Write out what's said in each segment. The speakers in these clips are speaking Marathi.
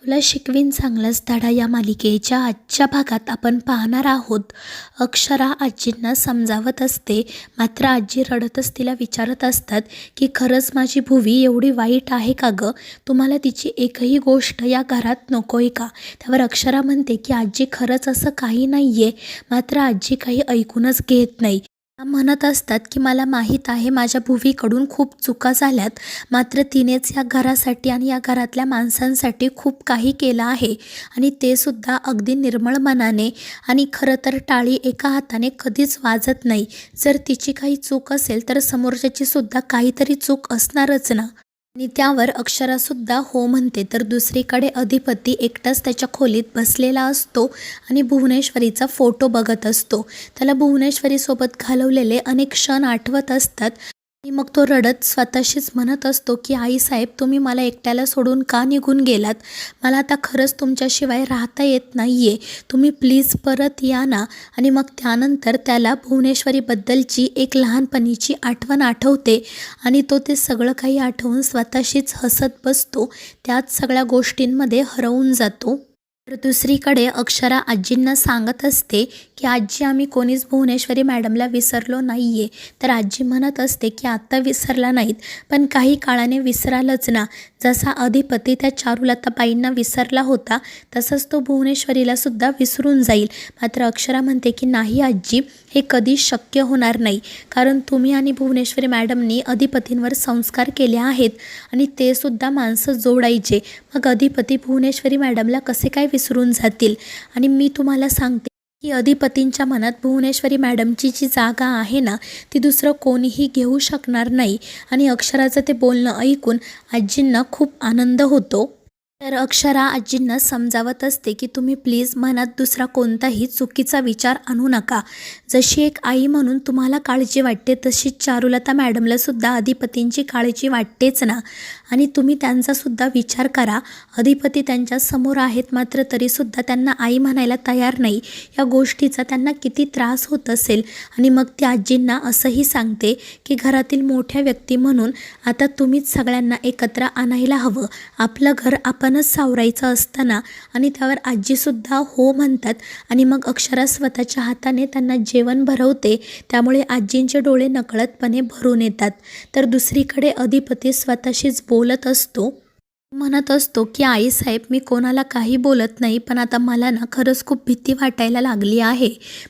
तुला शिकवीन चांगलाच धडा या मालिकेच्या आजच्या भागात आपण पाहणार आहोत. अक्षरा आजींना समजावत असते, मात्र आजी रडतच तिला विचारत असतात की खरंच माझी भुवी एवढी वाईट आहे का गं? तुम्हाला तिची एकही गोष्ट या घरात नकोय का? त्यावर अक्षरा म्हणते की आजी खरंच असं काही नाही आहे. मात्र आजी काही ऐकूनच घेत नाही. म्हणत असतात की मला माहीत आहे माझ्या भुवीकडून खूप चुका झाल्यात, मात्र तिनेच या घरासाठी आणि या घरातल्या माणसांसाठी खूप काही केलं आहे आणि ते सुद्धा अगदी निर्मळ मनाने. आणि खरं तर टाळी एका हाताने कधीच वाजत नाही. जर तिची काही चूक असेल तर समोरच्याची सुद्धा काहीतरी चूक असणारच ना. आणि त्यावर अक्षरासुद्धा हो म्हणते. तर दुसरीकडे अधिपती एकटाच त्याच्या खोलीत बसलेला असतो आणि भुवनेश्वरीचा फोटो बघत असतो. त्याला भुवनेश्वरीसोबत घालवलेले अनेक क्षण आठवत असतात आणि मग तो रडत स्वतःशीच म्हणत असतो की आईसाहेब, तुम्ही मला एकट्याला सोडून का निघून गेलात? मला आता खरंच तुमच्याशिवाय राहता येत नाही आहे. तुम्ही प्लीज परत या ना. आणि मग त्यानंतर त्याला भुवनेश्वरीबद्दलची एक लहानपणीची आठवण आठवते आणि तो ते सगळं काही आठवून स्वतःशीच हसत बसतो. त्याच सगळ्या गोष्टींमध्ये हरवून जातो. तर दुसरीकडे अक्षरा आजींना सांगत असते की आजी, आम्ही कोणीच भुवनेश्वरी मॅडमला विसरलो नाही आहे. तर आजी म्हणत असते की आत्ता विसरला नाहीत, पण काही काळाने विसरालच ना. जसा अधिपती त्या चारुलताबाईंना विसरला होता, तसंच तो भुवनेश्वरीला सुद्धा विसरून जाईल. मात्र अक्षरा म्हणते की नाही आजी, हे कधीच शक्य होणार नाही, कारण तुम्ही आणि भुवनेश्वरी मॅडमनी अधिपतींवर संस्कार केले आहेत आणि ते सुद्धा माणसं जोडायचे. मग अधिपती भुवनेश्वरी मॅडमला कसे काय विसरून जातील? आणि मी तुम्हाला सांगते की अधिपतींच्या मनात भुवनेश्वरी मॅडमची जी जागा आहे ना, ती दुसरं कोणीही घेऊ शकणार नाही. आणि अक्षराचं ते बोलणं ऐकून आजींना खूप आनंद होतो. तर अक्षरा आजींना समजावत असते की तुम्ही प्लीज मनात दुसरा कोणताही चुकीचा विचार आणू नका. जशी एक आई म्हणून तुम्हाला काळजी वाटते, तशीच चारुलता मॅडमला सुद्धा अधिपतींची काळजी वाटतेच ना. आणि तुम्ही त्यांचासुद्धा विचार करा. अधिपती त्यांच्या समोर आहेत, मात्र तरीसुद्धा त्यांना आई म्हणायला तयार नाही. या गोष्टीचा त्यांना किती त्रास होत असेल. आणि मग ती आजींना असंही सांगते की घरातील मोठ्या व्यक्ती म्हणून आता तुम्हीच सगळ्यांना एकत्र आणायला हवं. आपलं घर आपणच सावरायचं असताना. आणि त्यावर आजीसुद्धा हो म्हणतात आणि मग अक्षरा स्वतःच्या हाताने त्यांना जेवण भरवते. त्यामुळे आजींचे डोळे नकळतपणे भरून येतात. तर दुसरीकडे अधिपती स्वतःशीच बोलत असतो, म्हणत असतो की आईसाहेब, मी कोणाला काही बोलत नाही, पण आता मला ना खरंच खूप भीती वाटायला लागली आहे.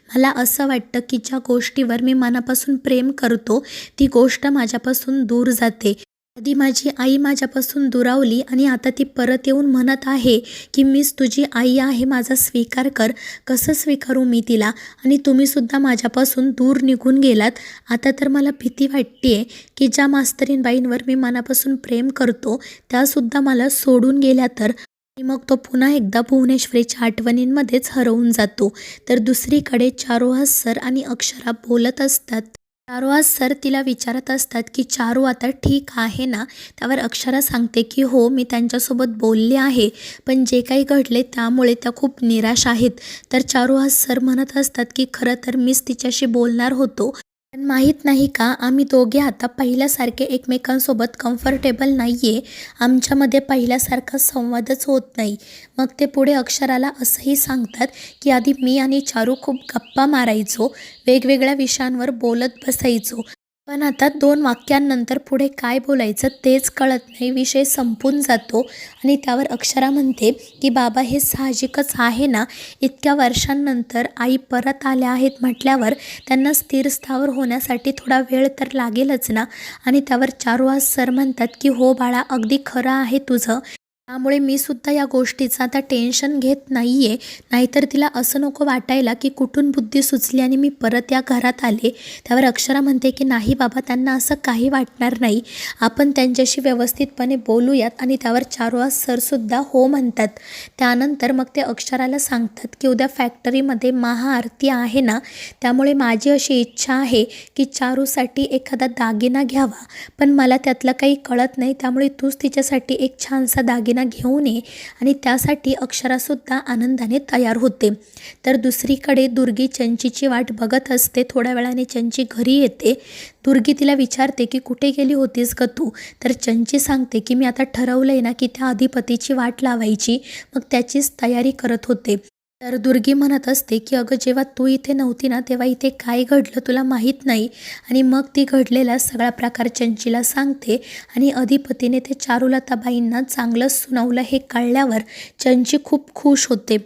मला असं वाटतं की ज्या गोष्टीवर मी मनापासून प्रेम करतो ती गोष्ट माझ्यापासून दूर जाते. आधी माझी आई माझ्यापासून दुरावली आणि आता ती परत येऊन म्हणत आहे की मीच तुझी आई आहे, माझा स्वीकार कर. कसं स्वीकारू मी तिला? आणि तुम्हीसुद्धा माझ्यापासून दूर निघून गेलात. आता तर मला भीती वाटते की ज्या मास्तरीणबाईंवर मी मनापासून प्रेम करतो त्यासुद्धा मला सोडून गेल्या तर. आणि मग तो पुन्हा एकदा भुवनेश्वरीच्या आठवणींमध्येच हरवून जातो. तर दुसरीकडे चारुहास सर आणि अक्षरा बोलत असतात. चारुहास सर तिला विचारत असतात की चारू आता ठीक आहे ना? त्यावर अक्षरा सांगते की हो, मी त्यांच्यासोबत बोलले आहे, पण जे काही घडले त्यामुळे त्या खूप निराश आहेत. तर चारुहास सर म्हणत असतात की खरं तर मीच तिच्याशी बोलणार होतो, पण माहीत नाही का, आम्ही दोघे आता पहिल्यासारखे एकमेकांसोबत कम्फर्टेबल नाही आहे. आमच्यामध्ये पहिल्यासारखा संवादच होत नाही. मग ते पुढे अक्षराला असंही सांगतात की आधी मी आणि चारू खूप गप्पा मारायचो, वेगवेगळ्या विषयांवर बोलत बसायचो, पण आता 2 वाक्यांनंतर पुढे काय बोलायचं तेच कळत नाही, विषय संपून जातो. आणि त्यावर अक्षरा म्हणते की बाबा, हे साहजिकच आहे ना. इतक्या वर्षांनंतर आई परत आल्या आहेत म्हटल्यावर त्यांना स्थिर स्थावर होण्यासाठी थोडा वेळ तर लागेलच ना. आणि त्यावर चारुहास सर म्हणतात की हो बाळा, अगदी खरं आहे तुझं. त्यामुळे मी सुद्धा या गोष्टीचं आता टेन्शन घेत नाही आहे. नाहीतर तिला असं नको वाटायला की कुठून बुद्धी सुचली आणि मी परत या घरात आले. त्यावर अक्षरा म्हणते की नाही बाबा, त्यांना असं काही वाटणार नाही. आपण त्यांच्याशी व्यवस्थितपणे बोलूयात. आणि त्यावर चारुहास सरसुद्धा हो म्हणतात. त्यानंतर मग ते अक्षराला सांगतात की उद्या फॅक्टरीमध्ये महाआरती आहे ना, त्यामुळे माझी अशी इच्छा आहे की चारूसाठी एखादा दागिना घ्यावा, पण मला त्यातलं काही कळत नाही, त्यामुळे तूच तिच्यासाठी एक छानसा दागिना होईना घेऊन ये आणि त्यासाठी अक्षरासुद्धा आनंदाने तयार होते. तर दुसरीकडे दुर्गी चंचीची वाट बघत असते. थोड्या वेळाने चंची घरी येते. दुर्गी तिला विचारते की कुठे गेली होतीस ग तू? तर चंची सांगते की मी आता ठरवलंय ना की त्या अधिपतीची वाट लावायची, मग त्याचीच तयारी करत होते. तर दुर्गी म्हणत असते की अगं जेव्हा तू इथे नव्हती ना तेव्हा इथे काय घडलं तुला माहीत नाही. आणि मग ती घडलेला सगळा प्रकार चंचीला सांगते आणि अधिपतीने ते चारुलताबाईंना चांगलं सुनावलं हे कळल्यावर चंची खूप खुश होते.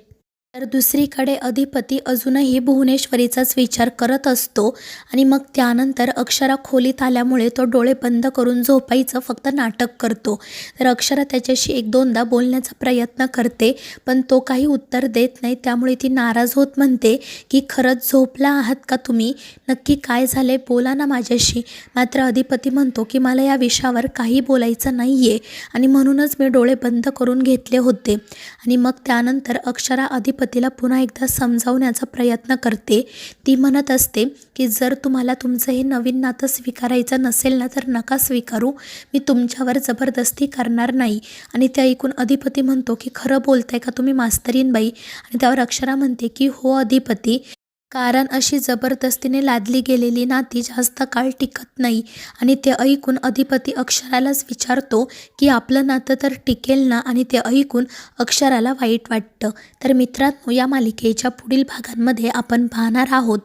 तर दुसरीकडे अधिपती अजूनही भुवनेश्वरीचाच विचार करत असतो आणि मग त्यानंतर अक्षरा खोलीत आल्यामुळे तो डोळे बंद करून झोपायचं फक्त नाटक करतो. तर अक्षरा त्याच्याशी एक दोनदा बोलण्याचा प्रयत्न करते, पण तो काही उत्तर देत नाही. त्यामुळे ती नाराज होत म्हणते की खरंच झोपला आहात का तुम्ही? नक्की काय झाले? बोला ना माझ्याशी. मात्र अधिपती म्हणतो की मला या विषयावर काही बोलायचं नाही आहे आणि म्हणूनच मी डोळे बंद करून घेतले होते. आणि मग त्यानंतर अक्षरा अधिपतीला पुन्हा एकदा समजावण्याचा प्रयत्न करते. ती म्हणत असते की जर तुम्हाला तुमचं हे नवीन नातं स्वीकारायचं नसेल ना तर नका स्वीकारू, मी तुमच्यावर जबरदस्ती करणार नाही. आणि ते ऐकून अधिपती म्हणतो की खरं बोलताय का तुम्ही मास्तरीणबाई? आणि त्यावर अक्षरा म्हणते की हो अधिपती, कारण अशी जबरदस्तीने लादली गेलेली नाती जास्त काळ टिकत नाही. आणि ते ऐकून अधिपती अक्षरालाच विचारतो की आपलं नातं तर टिकेल ना? आणि ते ऐकून अक्षराला वाईट वाटतं. तर मित्रांनो, या मालिकेच्या पुढील भागांमध्ये आपण पाहणार आहोत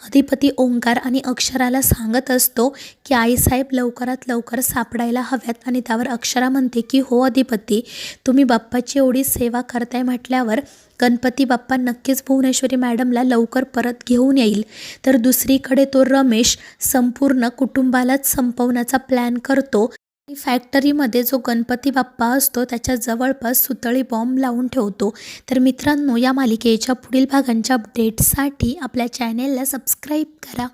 अधिपती ओंकार आणि अक्षराला सांगत असतो की आईसाहेब लवकरात लवकर सापडायला हव्यात. आणि त्यावर अक्षरा म्हणते की हो अधिपती, तुम्ही बाप्पाची एवढी सेवा करताय म्हटल्यावर गणपती बाप्पा नक्कीच भुवनेश्वरी मॅडमला लवकर परत घेऊन येईल. तर दुसरीकडे तो रमेश संपूर्ण कुटुंबालाच संपवण्याचा प्लॅन करतो. फॅक्टरीमध्ये जो गणपती बाप्पा असतो त्याच्या जवळपास सुतळी बॉम्ब लावून ठेवतो. तर मित्रांनो, या मालिकेच्या पुढील भागांच्या अपडेट्ससाठी आपल्या चॅनेलला सबस्क्राईब करा.